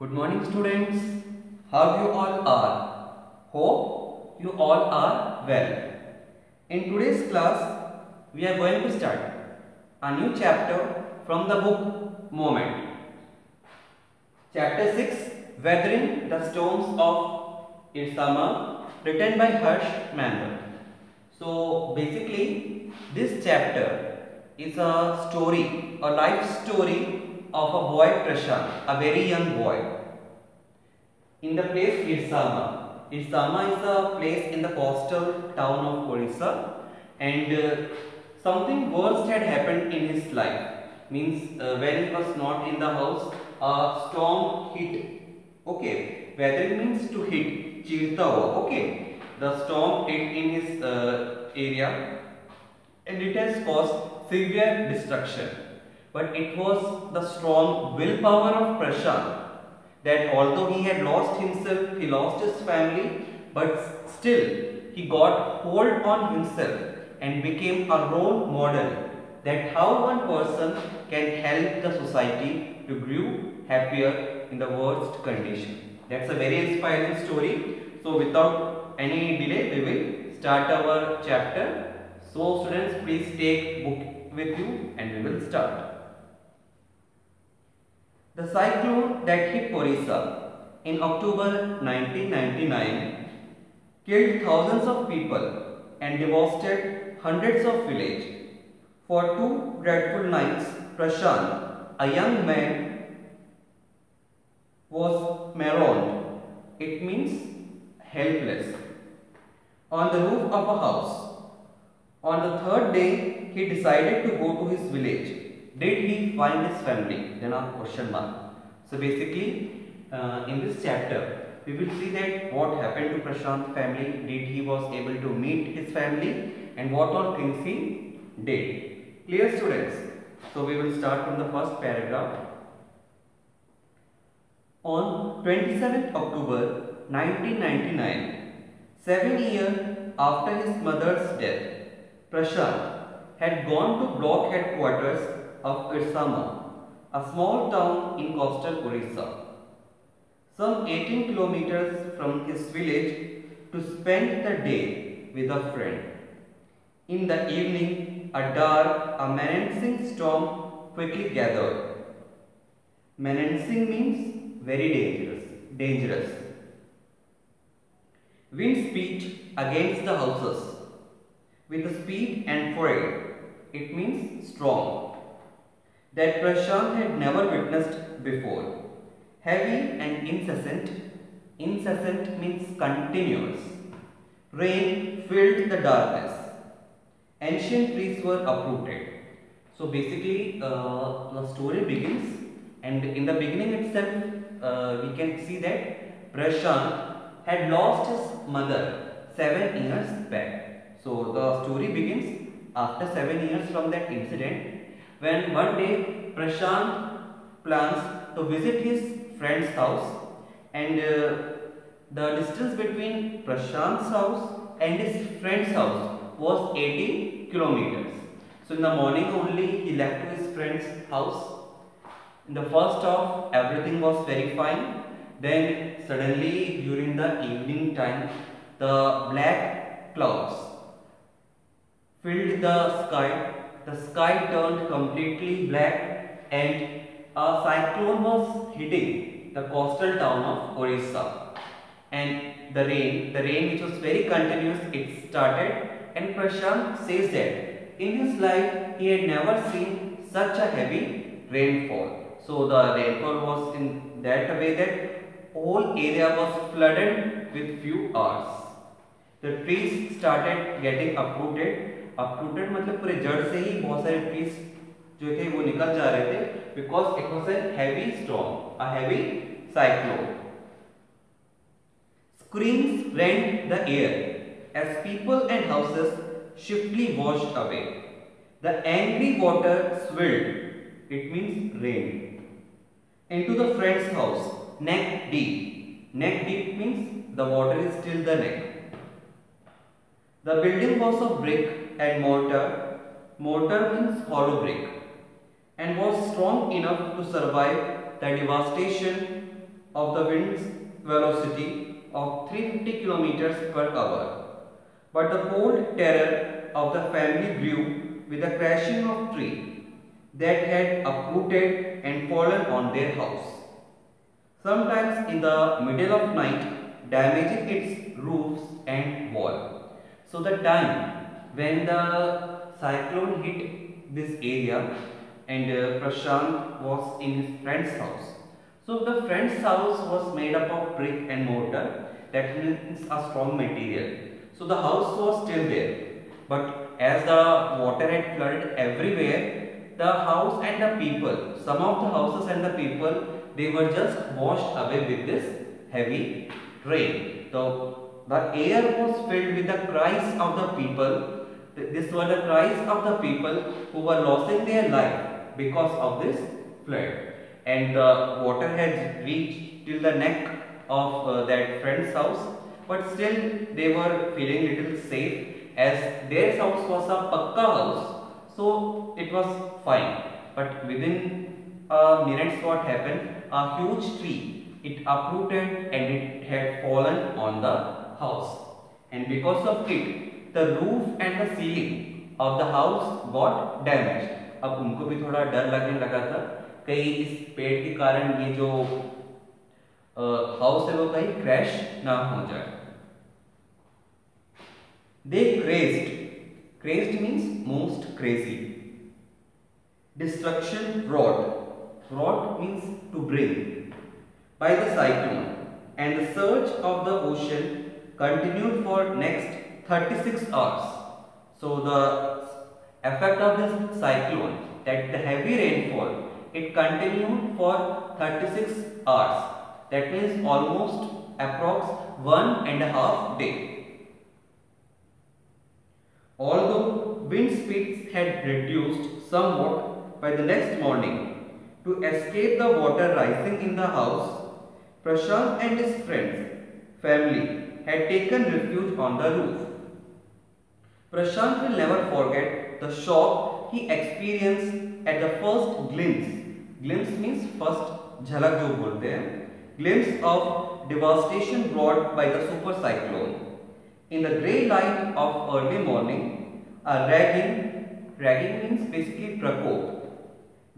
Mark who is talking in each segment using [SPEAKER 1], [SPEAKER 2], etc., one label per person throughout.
[SPEAKER 1] Good morning students. How you all are? Hope you all are well. In today's class, we are going to start a new chapter from the book Moment. Chapter 6, Weathering the Storms of Irsama, written by Harsh Mandal. So basically, this chapter is a story, a life story of a boy Prashant, a very young boy. In the place Irsama. Irsama is a place in the coastal town of Orissa, and something worst had happened in his life. Means when he was not in the house, a storm hit. Okay, weathering means to hit. Chirta hua. Okay, the storm hit in his area, and it has caused severe destruction. But it was the strong willpower of Prashant that although he had lost himself, he lost his family, but still he got hold on himself and became a role model that how one person can help the society to grow happier in the worst condition. That's a very inspiring story. So without any delay, we will start our chapter. So students, please take book with you and we will start. The cyclone that hit Orissa in October 1999 killed thousands of people and devastated hundreds of villages. For 2 dreadful nights, Prashant, a young man, was marooned. It means helpless, on the roof of a house. On the 3rd day, he decided to go to his village. Did he find his family? Then a question mark. So basically, in this chapter, we will see that what happened to Prashant's family. Did he was able to meet his family, and what all things he did. Clear, students? So we will start from the first paragraph. On 27th October 1999, 7 years after his mother's death, Prashant had gone to block headquarters of Irsama, a small town in coastal Orissa, some 18 kilometers from his village, to spend the day with a friend. In the evening, a dark, a menacing storm quickly gathered. Menacing means very dangerous. Winds beat against the houses with speed and fury. It means strong, that Prashant had never witnessed before. Heavy and incessant. Incessant means continuous. Rain filled the darkness. Ancient trees were uprooted. So basically, the story begins, and in the beginning itself, we can see that Prashant had lost his mother 7 years back. So the story begins after 7 years from that incident, when one day Prashant plans to visit his friend's house, and the distance between Prashant's house and his friend's house was 80 kilometers. So in the morning only he left to his friend's house. In the first half everything was very fine. Then suddenly during the evening time, the black clouds filled the sky. The sky turned completely black, and a cyclone was hitting the coastal town of Orissa. And the rain which was very continuous, it started, and Prashant says that in his life he had never seen such a heavy rainfall. So the rainfall was in that way that whole area was flooded with few hours. The trees started getting uprooted. Uprooted मतलब पूरे जड़ से ही बहुत सारे trees जो थे वो निकल जा रहे थे, because it was a heavy storm, a heavy cyclone. Screams rent the air as people and houses swiftly washed away. The angry water swirled, it means rain, into the friend's house, neck deep. Neck deep means the water is till the neck. The building was of brick and mortar. Mortar means hollow brick, and was strong enough to survive the devastation of the wind's velocity of 350 kilometers per hour. But the cold terror of the family grew with the crashing of tree that had uprooted and fallen on their house. Sometimes in the middle of night, damaging its roofs and wall. So the time when the cyclone hit this area and Prashant was in his friend's house. So the friend's house was made up of brick and mortar, that means a strong material. So the house was still there, but as the water had flooded everywhere, the house and the people, some of the houses and the people, they were just washed away with this heavy rain. So the air was filled with the cries of the people. These were the cries of the people who were losing their life because of this flood. And the water had reached till the neck of that friend's house, but still they were feeling little safe as their house was a pakka house, so it was fine. But within minutes what happened, a huge tree, it uprooted and it had fallen on the house, and because of it the roof and the ceiling of the house got damaged. अब उनको भी थोड़ा डर लगने लगा था कहीं इस पेड़ के कारण ये जो हाउस है वो कहीं क्रैश ना हो जाए. They crazed means most crazy. Destruction wrought means to bring by the cyclone, and the surge of the ocean continued for next 36 hours. So the effect of this cyclone, that the heavy rainfall, it continued for 36 hours. That means almost approx 1.5 days. Although wind speeds had reduced somewhat by the next morning, to escape the water rising in the house, Prashant and his family had taken refuge on the roof. Prashant will never forget the shock he experienced at the first glimpse. Glimpse means first jhalak jo bolte hain. Glimpse of devastation brought by the super cyclone. In the grey light of early morning, a ragging means basically prakop,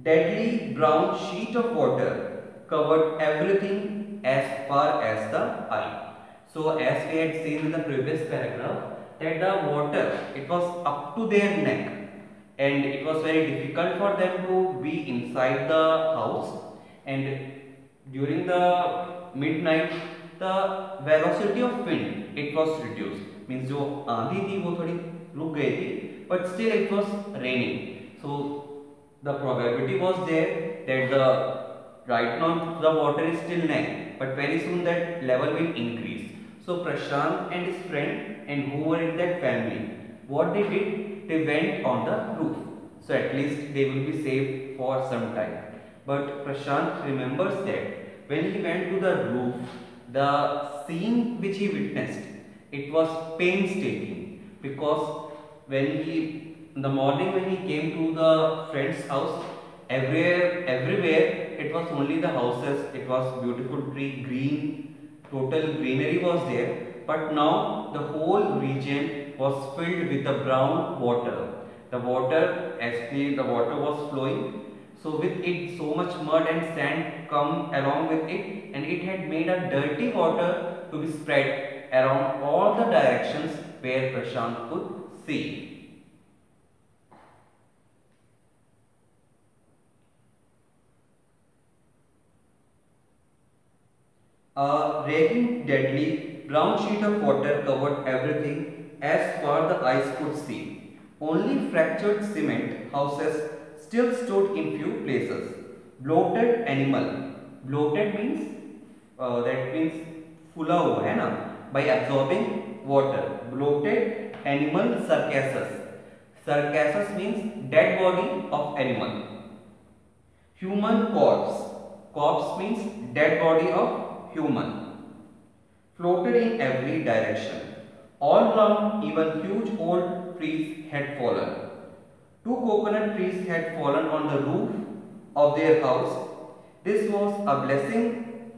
[SPEAKER 1] deadly brown sheet of water covered everything as far as the eye. So as we had seen in the previous paragraph, that the water, it was up to their neck and it was very difficult for them to be inside the house, and during the midnight the velocity of wind, it was reduced, means जो आंधी थी वो थोड़ी रुक गई थी, but still it was raining. So the probability was there that right now the water is still neck, but very soon that level will increase. So Prashant and his friend and who were in that family, what they did, they went on the roof. So at least they will be safe for some time. But Prashant remembers that when he went to the roof, the scene which he witnessed, it was painstaking, because when he, in the morning when he came to the friend's house, everywhere it was only the houses, it was beautiful tree, green, total greenery was there, but now the whole region was filled with the brown water. The water, actually the water was flowing, so with it so much mud and sand come along with it, and it had made a dirty water to be spread around all the directions where Prashant could see. A ragging, deadly brown sheet of water covered everything as far the eyes could see. Only fractured cement houses still stood in few places. Bloated animal. Bloated means that means फूला हुआ है ना, by absorbing water. Bloated animal carcasses. Carcasses means dead body of animal. Human corpse. Corpse means dead body of human. Floated in every direction. All round, even huge old trees had fallen. 2 coconut trees had fallen on the roof of their house. This was a blessing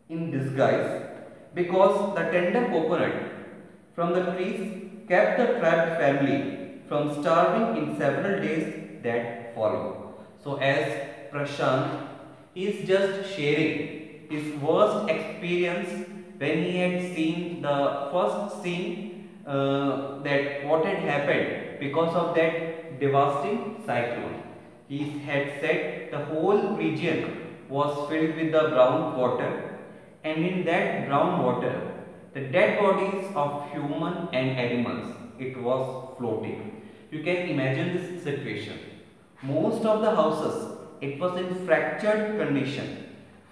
[SPEAKER 1] in disguise because the tender coconut from the trees kept the trapped family from starving in several days that followed. So as Prashant is just sharing his worst experience when he had seen the first scene that what had happened because of that devastating cyclone. He had said the whole region was filled with the brown water, and in that brown water the dead bodies of human and animals, it was floating. You can imagine this situation. Most of the houses, it was in fractured condition.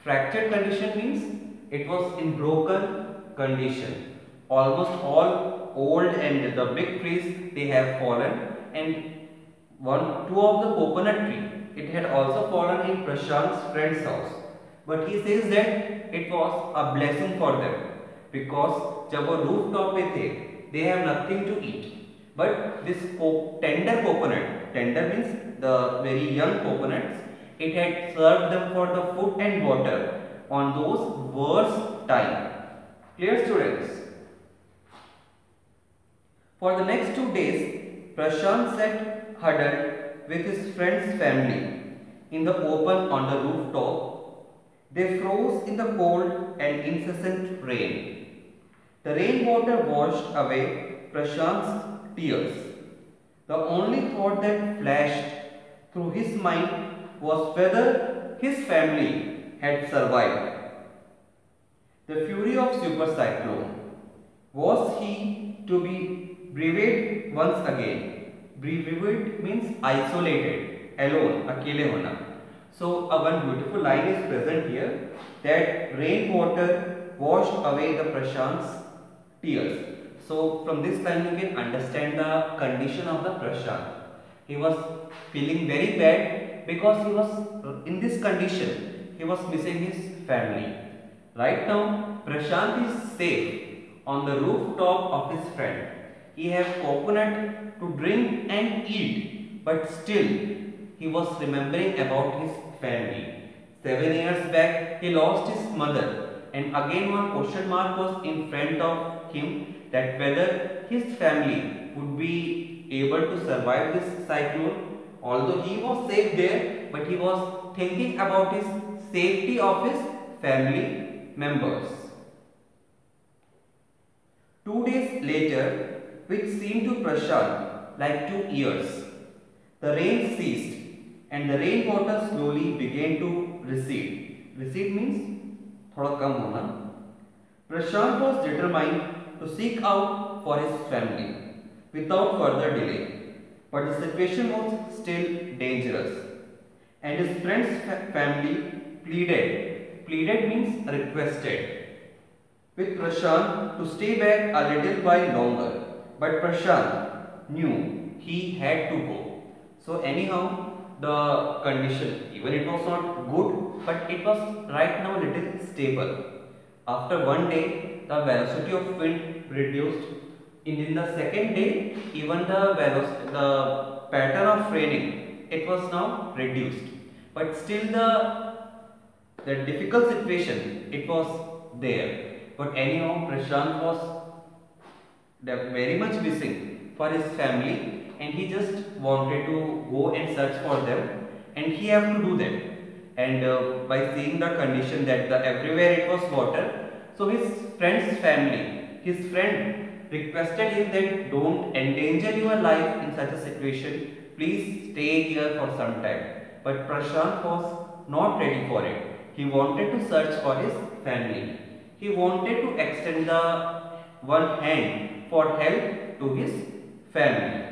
[SPEAKER 1] Fractured condition means it was in broken condition. Almost all old and the big trees, they have fallen, and two of the coconut tree, it had also fallen in Prashant's friend's house. But he says that it was a blessing for them because जब वो rooftop पे थे, they have nothing to eat. But this tender coconut, tender means the very young coconuts, it had served them for the food and water on those worst time. Clear, students? For the next 2 days, Prashant sat huddled with his friend's family in the open on the rooftop. They froze in the cold and incessant rain. The rainwater washed away Prashant's tears. The only thought that flashed through his mind was whether his family had survived the fury of super cyclone. Was he to be bereaved once again? Bereaved means isolated, alone, akele hona. So one beautiful line is present here, that rainwater washed away the Prashant's tears. So from this line you can understand the condition of the Prashant. He was feeling very bad because he was in this condition. He was missing his family. Right now Prashant is safe on the rooftop of his friend. He has coconut to drink and eat, but still he was remembering about his family. 7 years back he lost his mother, and again one question mark was in front of him, that whether his family would be able to survive this cyclone. Although he was safe there, but he was thinking about his safety of his family members. 2 days later, which seemed to Prashant like 2 years, the rain ceased and the rainwater slowly began to recede. Recede means thoda kam hona. Prashant was determined to seek out for his family without further delay, but the situation was still dangerous, and his friend's family pleaded means requested with Prashant to stay back a little while longer, but Prashant knew he had to go. So anyhow, the condition, even it was not good, but it was right now little stable. After 1 day, the velocity of wind reduced. In the second day, even the pattern of raining, it was now reduced. But still the difficult situation, it was there. But anyhow, Prashant was very much missing for his family, and he just wanted to go and search for them, and he have to do that. And by seeing the condition that everywhere it was water, so his friend's family, his friend requested him that don't endanger your life in such a situation, please stay here for some time. But Prashant was not ready for it. He wanted to search for his family. He wanted to extend the one hand for help to his family.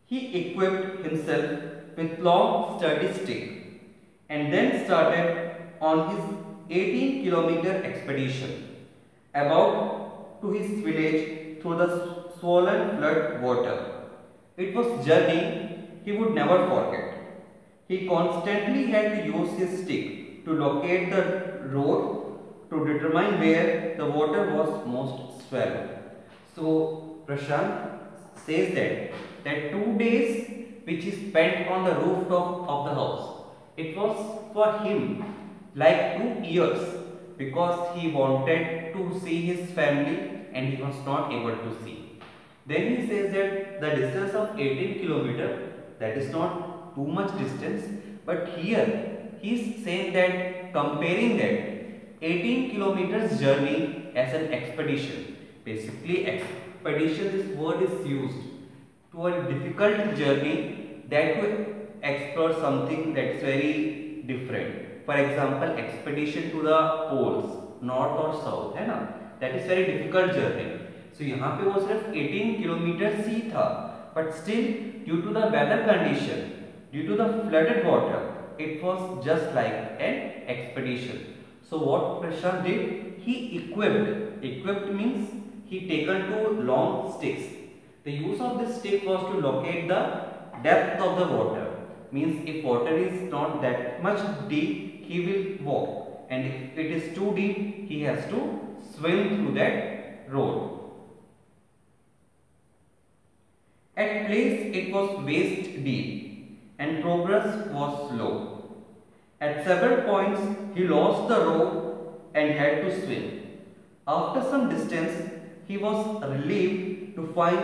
[SPEAKER 1] He equipped himself with long sturdy stick and then started on his 18-kilometer expedition about to his village through the swollen flood water. It was journey he would never forget. He constantly had to use his stick to locate the road to determine where the water was most swelled. So Prashant says that 2 days which he spent on the rooftop of the house, it was for him like 2 years because he wanted to see his family and he was not able to see. Then he says that the distance of 18 kilometer, that is not too much distance, but here he is saying that comparing that 18 kilometers journey as an expedition. Basically expedition, this word is used to a difficult journey that to explore something that is very different. For example, expedition to the poles, north or south, है ना, that is very difficult journey. So यहाँ पे वो सिर्फ 18 kilometre ही था, but still due to the weather condition, due to the flooded water, it was just like an expedition. So what Prashant did, he equipped means he taken two long sticks. The use of this stick was to locate the depth of the water. Means if water is not that much deep, he will walk, and if it is too deep, he has to swim through that road. At place it was waist deep and progress was slow. At several points he lost the rope and had to swim. After some distance he was relieved to find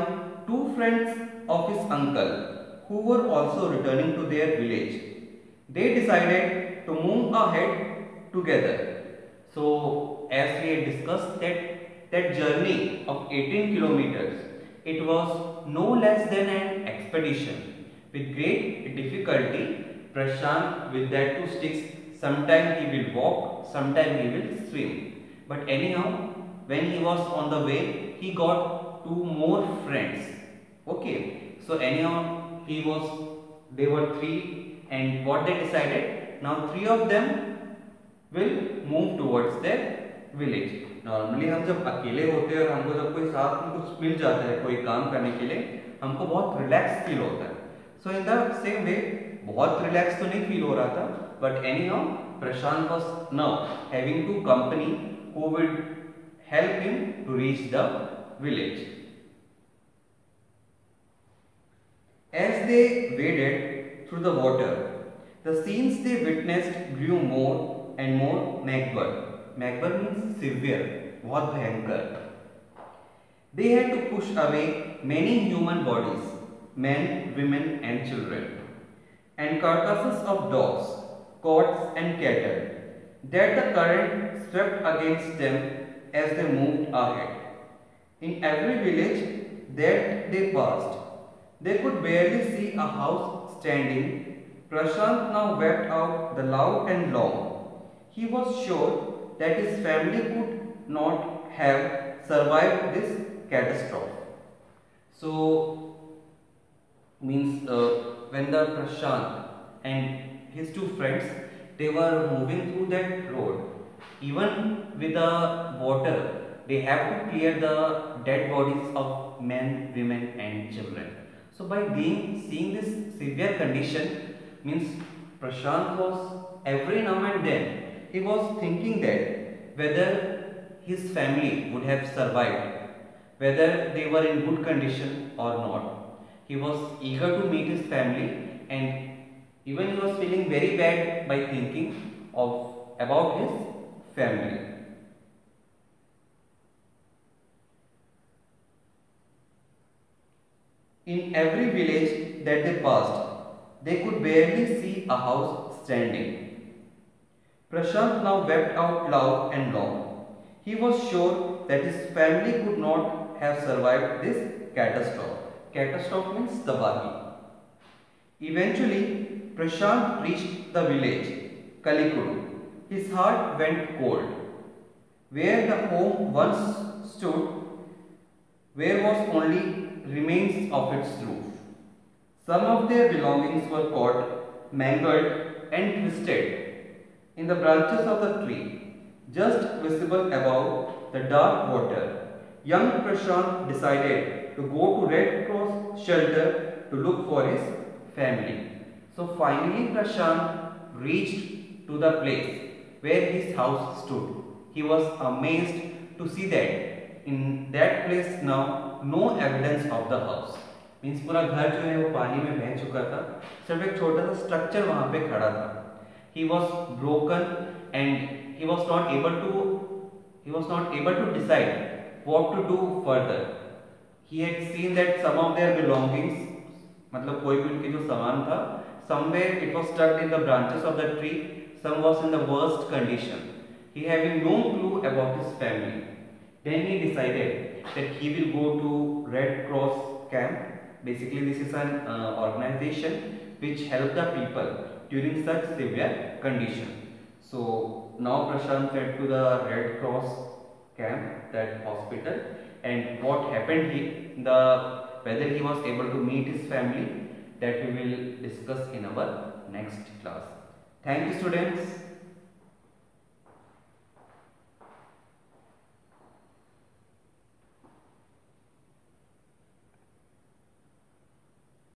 [SPEAKER 1] two friends of his uncle who were also returning to their village. They decided to move ahead together. So as we had discussed that journey of 18 kilometers, it was no less than an expedition. With great difficulty, Prashant with that two sticks, sometime he will walk, sometime he will swim. But anyhow, when he was on the way, he got two more friends. Okay, so anyhow, they were three, and what they decided, now three of them will move towards their village. Normally हम जब अकेले होते हैं और हमको जब कोई साथ में कुछ मिल जाता है कोई काम करने के लिए, हमको बहुत रिलैक्स फील होता है. सो इन द सेम वे बहुत रिलैक्स तो नहीं फील हो रहा था, but anyhow Prashant was now having to company who would help him to reach the village. As they waded through the water, the scenes they witnessed grew more and more macabre. Macabre means severe, बहुत भयंकर. They had to push away many human bodies, men, women and children, and carcasses of dogs, goats and cattle, that the current swept against them as they moved ahead. In every village that they passed, they could barely see a house standing. Prashant now wept out the loud and long. He was sure that his family could not have survived this catastrophe. So, means when the Prashant and his two friends, they were moving through that road, even with the water, they have to clear the dead bodies of men, women and children. So by seeing this severe condition, means Prashant was every now and then he was thinking that whether his family would have survived, whether they were in good condition or not. He was eager to meet his family, and even he was feeling very bad by thinking about his family. In every village that they passed, they could barely see a house standing. Prashant now wept out loud and long. He was sure that his family could not have survived this catastrophe. Catastrophe means tabahi. Eventually, Prashant reached the village, Kalikudu. His heart went cold. Where the home once stood, where was only remains of its roof. Some of their belongings were caught, mangled and twisted in the branches of the tree, just visible above the dark water. Young Prashant decided to go to Red Cross shelter to look for his family. So finally Prashant reached to the place where his house stood. He was amazed to see that in that place now no evidence of the house. Means पूरा घर जो है वो पानी में बह चुका था, सिर्फ एक छोटा सा स्ट्रक्चर वहां पे खड़ा था. He was broken and he was not able to decide what to do further. He had seen that some of their belongings, मतलब कोई भी उनके जो सामान था, somewhere it was stuck in the branches of the tree, some was in the worst condition. He having no clue about his family. Then he decided that he will go to Red Cross camp. Basically, this is an organization which help the people during such severe condition. So now Prashant went to the Red Cross camp, that hospital, and what happened whether he was able to meet his family, that we will discuss in our next class. Thank you, students.